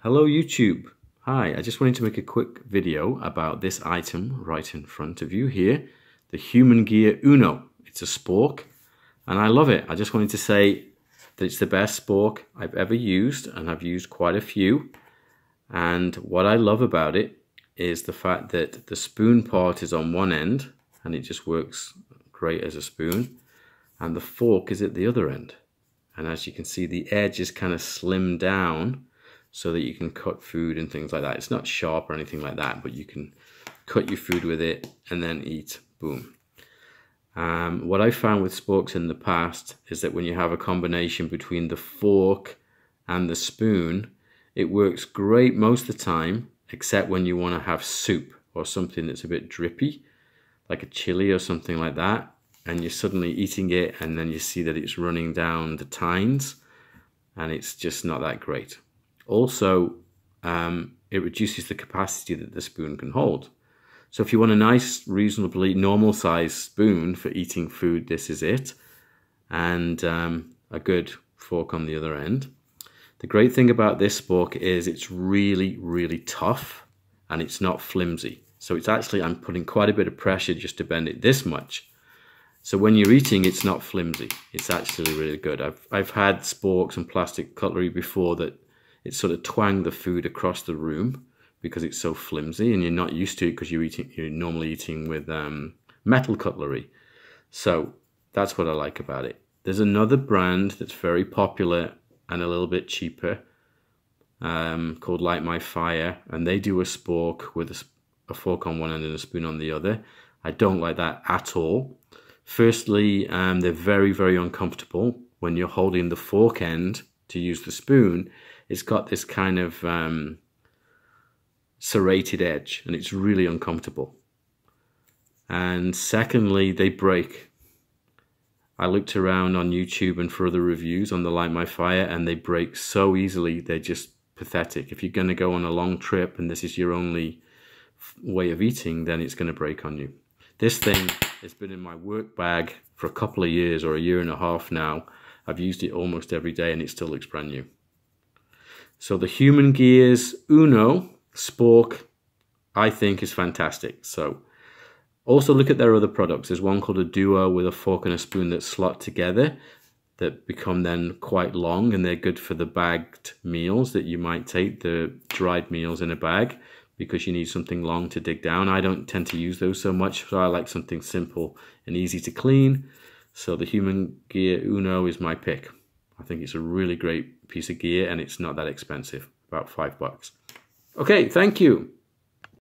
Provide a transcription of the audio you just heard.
Hello YouTube. Hi, I just wanted to make a quick video about this item right in front of you here, the Humangear Uno. It's a spork and I love it. I just wanted to say that it's the best spork I've ever used, and I've used quite a few. And what I love about it is the fact that the spoon part is on one end and it just works great as a spoon, and the fork is at the other end. And as you can see, the edge is kind of slimmed down so that you can cut food and things like that. It's not sharp or anything like that, but you can cut your food with it and then eat. Boom. What I found with sporks in the past is that when you have a combination between the fork and the spoon, it works great most of the time, except when you want to have soup or something that's a bit drippy, like a chili or something like that, and you're suddenly eating it and then you see that it's running down the tines, and it's just not that great. Also, it reduces the capacity that the spoon can hold. So if you want a nice, reasonably normal sized spoon for eating food, this is it. And a good fork on the other end. The great thing about this spork is it's really, really tough and it's not flimsy. So it's actually, I'm putting quite a bit of pressure just to bend it this much. So when you're eating, it's not flimsy. It's actually really good. I've had sporks and plastic cutlery before that it sort of twanged the food across the room because it's so flimsy, and you're not used to it because you're normally eating with metal cutlery. So that's what I like about it. There's another brand that's very popular and a little bit cheaper called Light My Fire, and they do a spork with a fork on one end and a spoon on the other. I don't like that at all. Firstly, they're very, very uncomfortable when you're holding the fork end to use the spoon. It's got this kind of serrated edge and it's really uncomfortable. And secondly, they break. I looked around on YouTube and for other reviews on the Light My Fire, and they break so easily. They're just pathetic. If you're going to go on a long trip and this is your only way of eating, then it's going to break on you. This thing has been in my work bag for a couple of years, or a year and a half now. I've used it almost every day and it still looks brand new. So the Humangear Uno spork, I think, is fantastic. So also look at their other products. There's one called a Duo with a fork and a spoon that slot together, that become then quite long, and they're good for the bagged meals that you might take, the dried meals in a bag, because you need something long to dig down. I don't tend to use those so much, so I like something simple and easy to clean. So the Humangear Uno is my pick. I think it's a really great piece of gear and it's not that expensive, about $5. Okay, thank you.